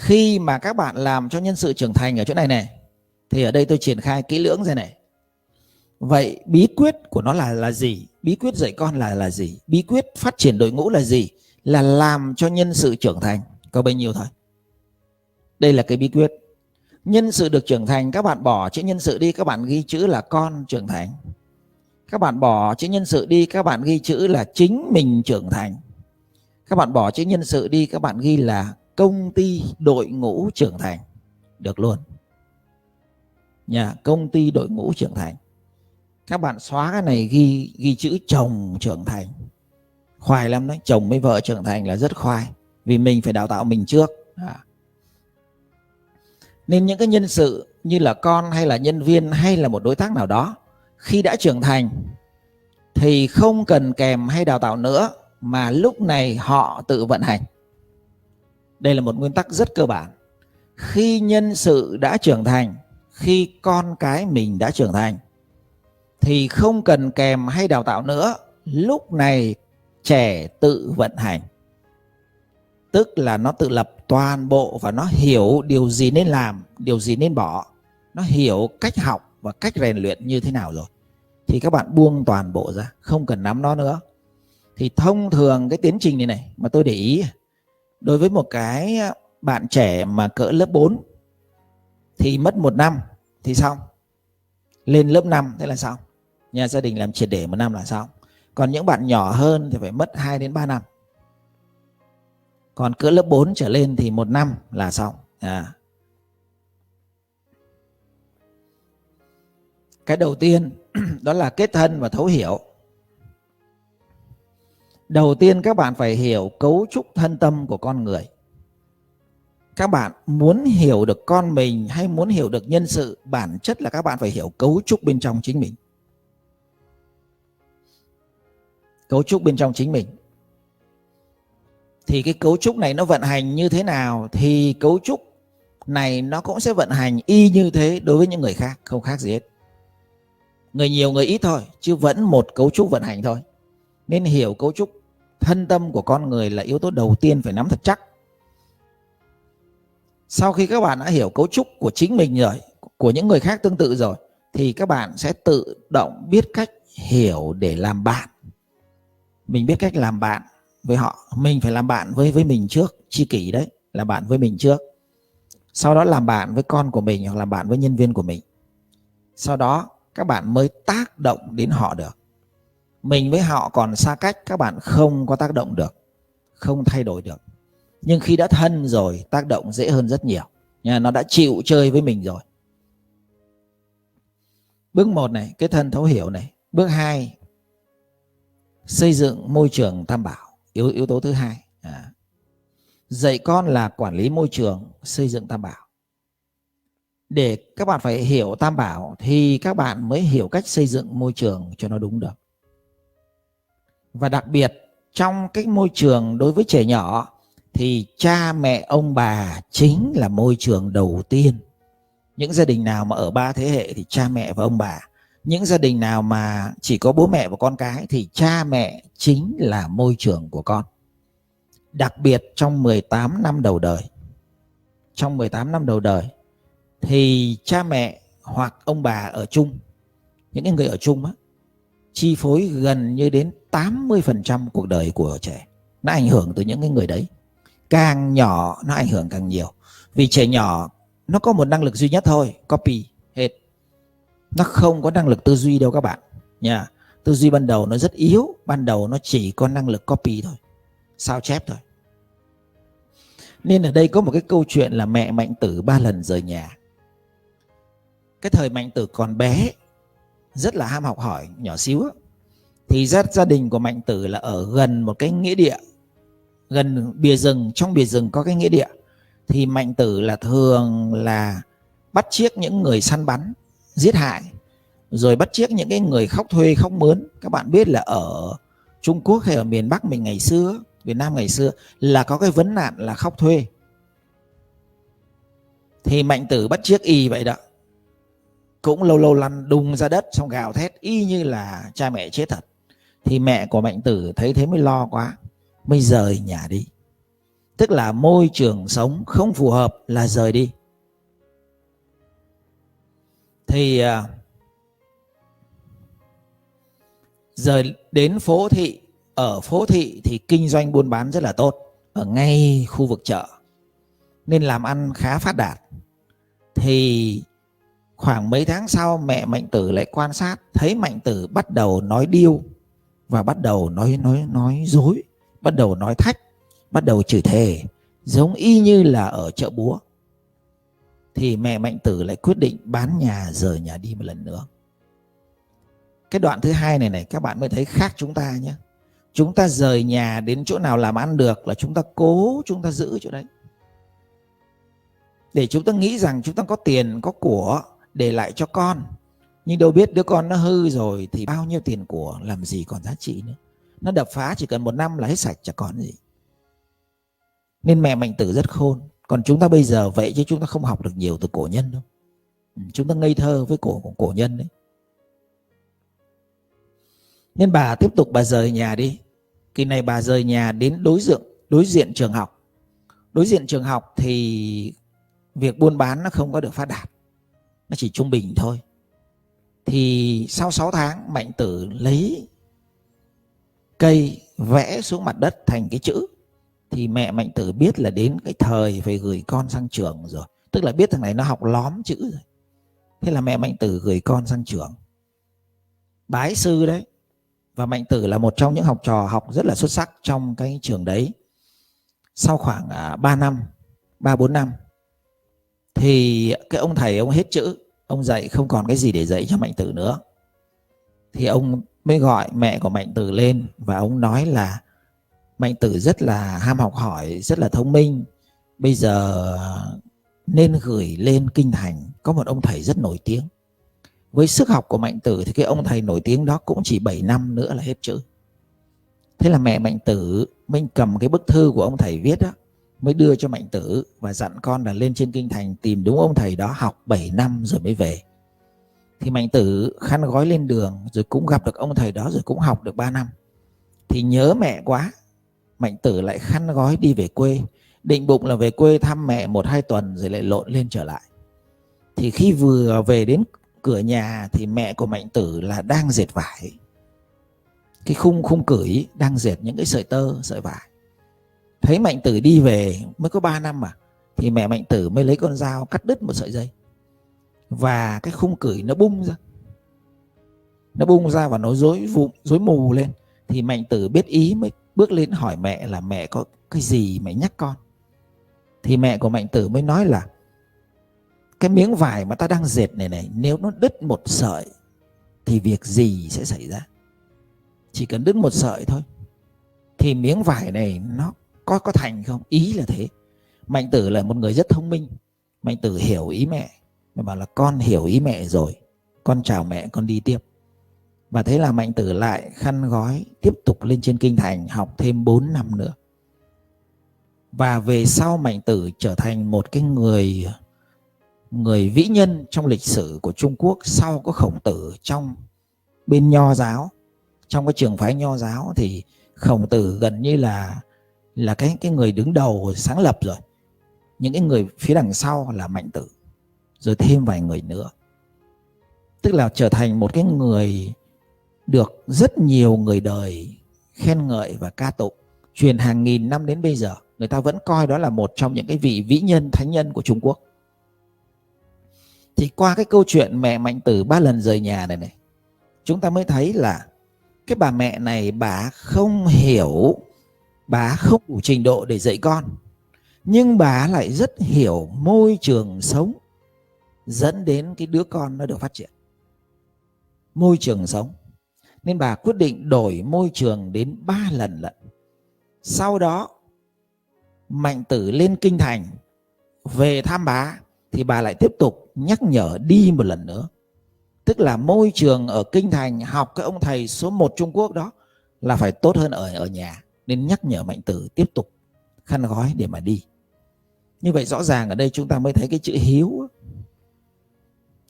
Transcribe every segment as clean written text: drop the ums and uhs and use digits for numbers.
Khi mà các bạn làm cho nhân sự trưởng thành ở chỗ này này, thì ở đây tôi triển khai kỹ lưỡng ra này. Vậy bí quyết của nó là gì? Bí quyết dạy con là gì? Bí quyết phát triển đội ngũ là gì? Là làm cho nhân sự trưởng thành, có bấy nhiêu thôi. Đây là cái bí quyết. Nhân sự được trưởng thành, các bạn bỏ chữ nhân sự đi, các bạn ghi chữ là con trưởng thành. Các bạn bỏ chữ nhân sự đi, các bạn ghi chữ là chính mình trưởng thành. Các bạn bỏ chữ nhân sự đi, các bạn ghi là công ty đội ngũ trưởng thành. Được luôn. Nhà công ty đội ngũ trưởng thành. Các bạn xóa cái này, ghi chữ chồng trưởng thành. Khoai lắm đấy, chồng với vợ trưởng thành là rất khoai. Vì mình phải đào tạo mình trước. Nên những cái nhân sự như là con hay là nhân viên hay là một đối tác nào đó, khi đã trưởng thành thì không cần kèm hay đào tạo nữa, mà lúc này họ tự vận hành. Đây là một nguyên tắc rất cơ bản. Khi nhân sự đã trưởng thành, khi con cái mình đã trưởng thành thì không cần kèm hay đào tạo nữa, lúc này trẻ tự vận hành. Tức là nó tự lập toàn bộ và nó hiểu điều gì nên làm, điều gì nên bỏ. Nó hiểu cách học và cách rèn luyện như thế nào rồi. Thì các bạn buông toàn bộ ra, không cần nắm nó nữa. Thì thông thường cái tiến trình này mà tôi để ý, đối với một cái bạn trẻ mà cỡ lớp 4 thì mất 1 năm thì xong. Lên lớp 5 thế là xong. Nhà gia đình làm triệt để 1 năm là xong. Còn những bạn nhỏ hơn thì phải mất 2 đến 3 năm. Còn cỡ lớp 4 trở lên thì 1 năm là xong. Cái đầu tiên đó là kết thân và thấu hiểu. Đầu tiên các bạn phải hiểu cấu trúc thân tâm của con người. Các bạn muốn hiểu được con mình hay muốn hiểu được nhân sự, bản chất là các bạn phải hiểu cấu trúc bên trong chính mình. Cấu trúc bên trong chính mình. Thì cái cấu trúc này nó vận hành như thế nào thì cấu trúc này nó cũng sẽ vận hành y như thế đối với những người khác, không khác gì hết. Người nhiều người ít thôi, chứ vẫn một cấu trúc vận hành thôi. Nên hiểu cấu trúc thân tâm của con người là yếu tố đầu tiên phải nắm thật chắc. Sau khi các bạn đã hiểu cấu trúc của chính mình rồi, của những người khác tương tự rồi, thì các bạn sẽ tự động biết cách hiểu để làm bạn. Mình biết cách làm bạn với họ. Mình phải làm bạn với mình trước. Tri kỷ đấy, làm bạn với mình trước. Sau đó làm bạn với con của mình hoặc làm bạn với nhân viên của mình. Sau đó các bạn mới tác động đến họ được. Mình với họ còn xa cách, các bạn không có tác động được, không thay đổi được. Nhưng khi đã thân rồi, tác động dễ hơn rất nhiều. Nó đã chịu chơi với mình rồi. Bước 1 này, kết thân thấu hiểu này. Bước 2, xây dựng môi trường tam bảo. Yếu tố thứ 2. Dạy con là quản lý môi trường, xây dựng tam bảo. Để các bạn phải hiểu tam bảo thì các bạn mới hiểu cách xây dựng môi trường cho nó đúng được. Và đặc biệt trong cái môi trường đối với trẻ nhỏ thì cha mẹ ông bà chính là môi trường đầu tiên. Những gia đình nào mà ở 3 thế hệ thì cha mẹ và ông bà. Những gia đình nào mà chỉ có bố mẹ và con cái thì cha mẹ chính là môi trường của con. Đặc biệt trong 18 năm đầu đời. Trong 18 năm đầu đời thì cha mẹ hoặc ông bà ở chung, những người ở chung á, chi phối gần như đến 80% cuộc đời của trẻ. Nó ảnh hưởng từ những người đấy. Càng nhỏ nó ảnh hưởng càng nhiều. Vì trẻ nhỏ nó có một năng lực duy nhất thôi, copy hết. Nó không có năng lực tư duy đâu các bạn nha. Tư duy ban đầu nó rất yếu. Ban đầu nó chỉ có năng lực copy thôi, sao chép thôi. Nên ở đây có một cái câu chuyện là mẹ Mạnh Tử 3 lần rời nhà. Cái thời Mạnh Tử còn bé, rất là ham học hỏi, nhỏ xíu. Thì gia đình của Mạnh Tử là ở gần một cái nghĩa địa, gần bìa rừng. Trong bìa rừng có cái nghĩa địa. Thì Mạnh Tử là thường là bắt chước những người săn bắn, giết hại. Rồi bắt chước những cái người khóc thuê, khóc mướn. Các bạn biết là ở Trung Quốc hay ở miền Bắc mình ngày xưa, Việt Nam ngày xưa là có cái vấn nạn là khóc thuê. Thì Mạnh Tử bắt chước y vậy đó. Cũng lâu lâu lăn đùng ra đất xong gào thét y như là cha mẹ chết thật. Thì mẹ của Mạnh Tử thấy thế mới lo quá, mới rời nhà đi. tức là môi trường sống không phù hợp là rời đi. Thì rời đến phố thị. Ở phố thị thì kinh doanh buôn bán rất là tốt, ở ngay khu vực chợ, nên làm ăn khá phát đạt. Thì khoảng mấy tháng sau, mẹ Mạnh Tử lại quan sát thấy Mạnh Tử bắt đầu nói điêu và bắt đầu nói dối, bắt đầu nói thách, bắt đầu chửi thề, giống y như là ở chợ búa. Thì mẹ Mạnh Tử lại quyết định bán nhà, rời nhà đi một lần nữa. Cái đoạn thứ hai này các bạn mới thấy khác chúng ta nhé. Chúng ta rời nhà đến chỗ nào làm ăn được là chúng ta cố chúng ta giữ chỗ đấy, để chúng ta nghĩ rằng chúng ta có tiền có của để lại cho con. Nhưng đâu biết đứa con nó hư rồi thì bao nhiêu tiền của làm gì còn giá trị nữa. Nó đập phá chỉ cần 1 năm là hết sạch, chả còn gì. Nên mẹ Mạnh Tử rất khôn. Còn chúng ta bây giờ vậy chứ chúng ta không học được nhiều từ cổ nhân đâu. Chúng ta ngây thơ với cổ nhân đấy. Nên bà tiếp tục bà rời nhà đi. Kỳ này bà rời nhà đến đối diện trường học. Đối diện trường học thì việc buôn bán nó không có được phát đạt, nó chỉ trung bình thôi. Thì sau 6 tháng, Mạnh Tử lấy cây vẽ xuống mặt đất thành cái chữ. Thì mẹ Mạnh Tử biết là đến cái thời phải gửi con sang trường rồi. Tức là biết thằng này nó học lóm chữ rồi. Thế là mẹ Mạnh Tử gửi con sang trường, bái sư đấy. Và Mạnh Tử là một trong những học trò học rất là xuất sắc trong cái trường đấy. Sau khoảng 3-4 năm thì cái ông thầy ông hết chữ, ông dạy không còn cái gì để dạy cho Mạnh Tử nữa. Thì ông mới gọi mẹ của Mạnh Tử lên và ông nói là Mạnh Tử rất là ham học hỏi, rất là thông minh, bây giờ nên gửi lên kinh thành, có một ông thầy rất nổi tiếng. Với sức học của Mạnh Tử thì cái ông thầy nổi tiếng đó cũng chỉ 7 năm nữa là hết chữ. Thế là mẹ Mạnh Tử mới cầm cái bức thư của ông thầy viết đó, mới đưa cho Mạnh Tử và dặn con là lên trên kinh thành tìm đúng ông thầy đó, học 7 năm rồi mới về. Thì Mạnh Tử khăn gói lên đường, rồi cũng gặp được ông thầy đó, rồi cũng học được 3 năm. Thì nhớ mẹ quá, Mạnh Tử lại khăn gói đi về quê, định bụng là về quê thăm mẹ 1-2 tuần rồi lại lộn lên trở lại. Thì khi vừa về đến cửa nhà thì mẹ của Mạnh Tử là đang dệt vải. Cái khung cửi đang dệt những cái sợi vải. Thấy Mạnh Tử đi về mới có 3 năm mà, thì mẹ Mạnh Tử mới lấy con dao cắt đứt một sợi dây. Và cái khung cửi nó bung ra. Nó bung ra và nó rối mù lên. Thì Mạnh Tử biết ý mới bước lên hỏi mẹ là mẹ có cái gì mẹ nhắc con. Thì mẹ của Mạnh Tử mới nói là cái miếng vải mà ta đang dệt này nếu nó đứt một sợi thì việc gì sẽ xảy ra? Chỉ cần đứt một sợi thôi thì miếng vải này nó có thành không? Ý là thế. Mạnh Tử là một người rất thông minh. Mạnh Tử hiểu ý mẹ. Mẹ bảo là con hiểu ý mẹ rồi, con chào mẹ, con đi tiếp. Và thế là Mạnh Tử lại khăn gói tiếp tục lên trên kinh thành học thêm 4 năm nữa. Và về sau Mạnh Tử trở thành một cái người vĩ nhân trong lịch sử của Trung Quốc. Sau có Khổng Tử trong bên Nho giáo, trong cái trường phái Nho giáo thì Khổng Tử gần như là cái người đứng đầu sáng lập rồi. Những cái người phía đằng sau là Mạnh Tử, rồi thêm vài người nữa. Tức là trở thành một cái người được rất nhiều người đời khen ngợi và ca tụng. Truyền hàng nghìn năm đến bây giờ, người ta vẫn coi đó là một trong những cái vị vĩ nhân, thánh nhân của Trung Quốc. Thì qua cái câu chuyện mẹ Mạnh Tử 3 lần rời nhà này, chúng ta mới thấy là cái bà mẹ này bà không hiểu, bà không đủ trình độ để dạy con, nhưng bà lại rất hiểu môi trường sống dẫn đến cái đứa con nó được phát triển. Môi trường sống. Nên bà quyết định đổi môi trường đến 3 lần lận. Sau đó Mạnh Tử lên kinh thành về thăm bà thì bà lại tiếp tục nhắc nhở đi một lần nữa. Tức là môi trường ở kinh thành học cái ông thầy số 1 Trung Quốc đó là phải tốt hơn ở nhà. Nên nhắc nhở Mạnh Tử tiếp tục khăn gói để mà đi. Như vậy rõ ràng ở đây chúng ta mới thấy cái chữ hiếu.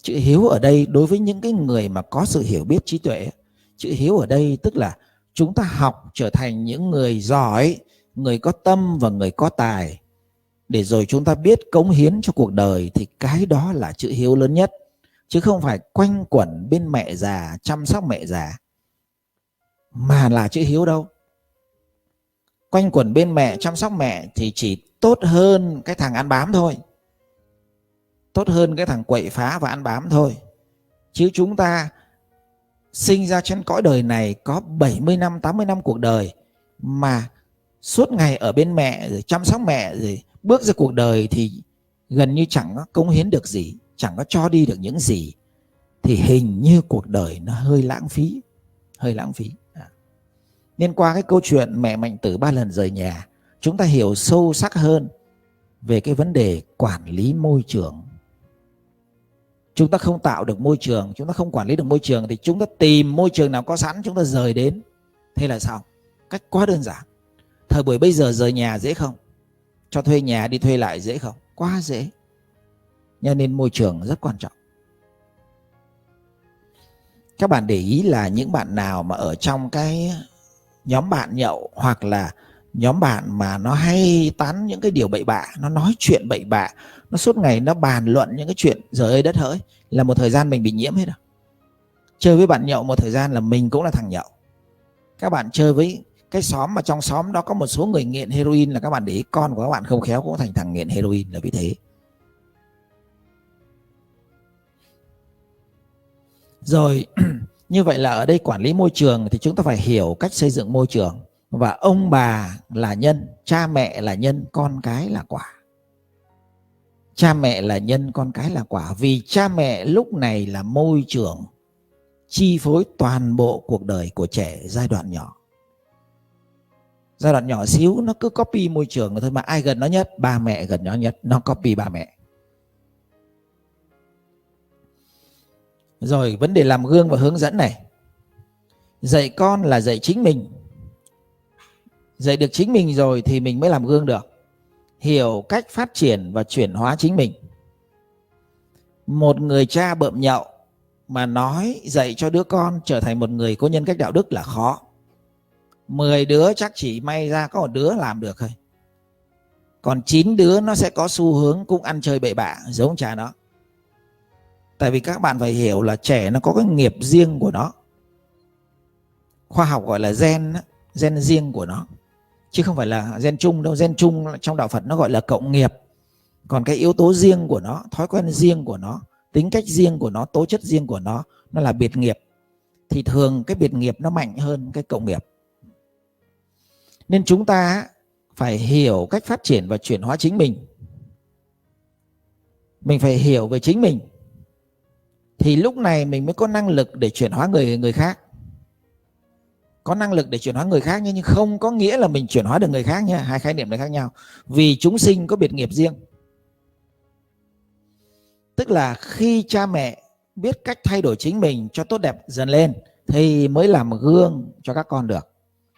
Chữ hiếu ở đây đối với những cái người mà có sự hiểu biết trí tuệ, chữ hiếu ở đây tức là chúng ta học trở thành những người giỏi người có tâm và người có tài, để rồi chúng ta biết cống hiến cho cuộc đời, thì cái đó là chữ hiếu lớn nhất, chứ không phải quanh quẩn bên mẹ già, chăm sóc mẹ già mà là chữ hiếu đâu. Quanh quẩn bên mẹ, chăm sóc mẹ thì chỉ tốt hơn cái thằng ăn bám thôi, tốt hơn cái thằng quậy phá và ăn bám thôi. Chứ chúng ta sinh ra trên cõi đời này có 70 năm, 80 năm cuộc đời mà suốt ngày ở bên mẹ rồi chăm sóc mẹ, rồi bước ra cuộc đời thì gần như chẳng có cống hiến được gì, chẳng có cho đi được những gì, thì hình như cuộc đời nó hơi lãng phí, hơi lãng phí. Nên qua cái câu chuyện mẹ Mạnh Tử 3 lần rời nhà, chúng ta hiểu sâu sắc hơn về cái vấn đề quản lý môi trường. Chúng ta không tạo được môi trường, chúng ta không quản lý được môi trường, thì chúng ta tìm môi trường nào có sẵn chúng ta rời đến. Thế là sao? Cách quá đơn giản. Thời buổi bây giờ rời nhà dễ không? Cho thuê nhà đi thuê lại dễ không? Quá dễ. Nên môi trường rất quan trọng. Các bạn để ý là những bạn nào mà ở trong cái nhóm bạn nhậu, hoặc là nhóm bạn mà nó hay tán những cái điều bậy bạ, nó nói chuyện bậy bạ, nó suốt ngày nó bàn luận những cái chuyện giời ơi đất hỡi, là một thời gian mình bị nhiễm hết rồi. Chơi với bạn nhậu một thời gian là mình cũng là thằng nhậu. Các bạn chơi với cái xóm mà trong xóm đó có một số người nghiện heroin, là các bạn để ý con của các bạn không khéo cũng thành thằng nghiện heroin, là vì thế. Rồi như vậy là ở đây quản lý môi trường thì chúng ta phải hiểu cách xây dựng môi trường. Và ông bà là nhân, cha mẹ là nhân, con cái là quả. Cha mẹ là nhân, con cái là quả. Vì cha mẹ lúc này là môi trường chi phối toàn bộ cuộc đời của trẻ giai đoạn nhỏ. Giai đoạn nhỏ xíu nó cứ copy môi trường thôi, mà ai gần nó nhất? Ba mẹ gần nó nhất, nó copy ba mẹ. Rồi vấn đề làm gương và hướng dẫn này. Dạy con là dạy chính mình. Dạy được chính mình rồi thì mình mới làm gương được. Hiểu cách phát triển và chuyển hóa chính mình. Một người cha bợm nhậu mà nói dạy cho đứa con trở thành một người có nhân cách đạo đức là khó. 10 đứa chắc chỉ may ra có một đứa làm được thôi. Còn 9 đứa nó sẽ có xu hướng cũng ăn chơi bậy bạ giống cha nó. Tại vì các bạn phải hiểu là trẻ nó có cái nghiệp riêng của nó. Khoa học gọi là gen, gen riêng của nó, chứ không phải là gen chung đâu. Gen chung trong đạo Phật nó gọi là cộng nghiệp. Còn cái yếu tố riêng của nó, thói quen riêng của nó, tính cách riêng của nó, tố chất riêng của nó là biệt nghiệp. Thì thường cái biệt nghiệp nó mạnh hơn cái cộng nghiệp. Nên chúng ta phải hiểu cách phát triển và chuyển hóa chính mình. Mình phải hiểu về chính mình, thì lúc này mình mới có năng lực để chuyển hóa người khác. Có năng lực để chuyển hóa người khác, nhưng không có nghĩa là mình chuyển hóa được người khác nha. Hai khái niệm này khác nhau. Vì chúng sinh có biệt nghiệp riêng. Tức là khi cha mẹ biết cách thay đổi chính mình cho tốt đẹp dần lên thì mới làm gương cho các con được.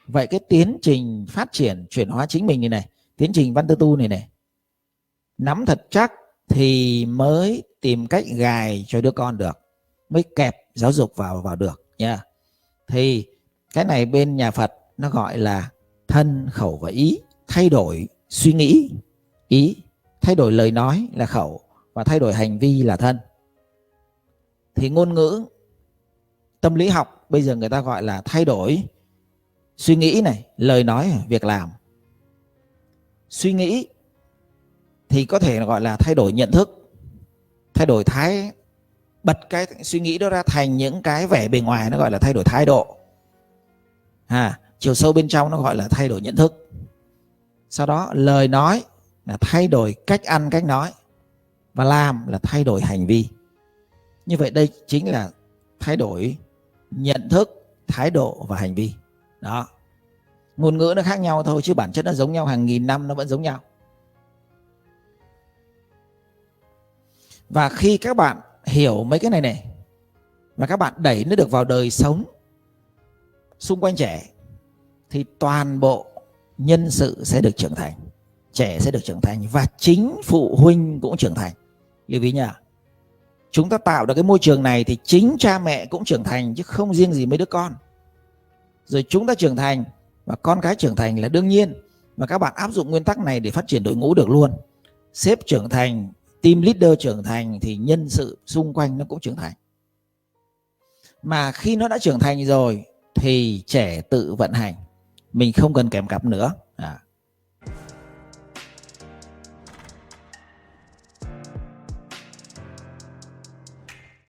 Vậy cái tiến trình phát triển chuyển hóa chính mình này, tiến trình Văn Tư Tu này, nắm thật chắc thì mới tìm cách gài cho đứa con được, mới kẹp giáo dục vào được nha. Thì cái này bên nhà Phật nó gọi là thân, khẩu và ý. Thay đổi suy nghĩ, ý. Thay đổi lời nói là khẩu, và thay đổi hành vi là thân. Thì ngôn ngữ, tâm lý học bây giờ người ta gọi là thay đổi suy nghĩ này, lời nói, việc làm. Suy nghĩ thì có thể gọi là thay đổi nhận thức, thay đổi thái, bật cái suy nghĩ đó ra thành những cái vẻ bề ngoài, nó gọi là thay đổi thái độ. Chiều sâu bên trong nó gọi là thay đổi nhận thức. Sau đó lời nói là thay đổi cách ăn, cách nói, và làm là thay đổi hành vi. Như vậy đây chính là thay đổi nhận thức, thái độ và hành vi. Đó. Ngôn ngữ nó khác nhau thôi, chứ bản chất nó giống nhau, hàng nghìn năm nó vẫn giống nhau. Và khi các bạn hiểu mấy cái này và các bạn đẩy nó được vào đời sống xung quanh trẻ, thì toàn bộ nhân sự sẽ được trưởng thành, trẻ sẽ được trưởng thành, và chính phụ huynh cũng trưởng thành. Lưu ý nha, chúng ta tạo được cái môi trường này thì chính cha mẹ cũng trưởng thành, chứ không riêng gì mấy đứa con. Rồi chúng ta trưởng thành và con cái trưởng thành là đương nhiên. Và các bạn áp dụng nguyên tắc này để phát triển đội ngũ được luôn. Sếp trưởng thành, team leader trưởng thành thì nhân sự xung quanh nó cũng trưởng thành. Mà khi nó đã trưởng thành rồi thì trẻ tự vận hành, mình không cần kèm cặp nữa.